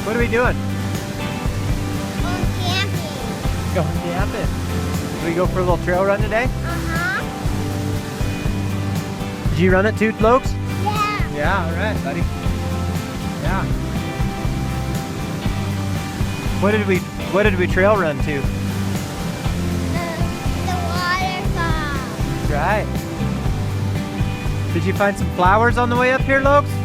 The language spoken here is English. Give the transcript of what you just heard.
What are we doing? Going camping. Going camping. Do we go for a little trail run today? Uh-huh. Did you run it too, Lokes? Yeah. Yeah, all right, buddy. Yeah. What did we trail run to? The waterfall. Right. Did you find some flowers on the way up here, Lokes?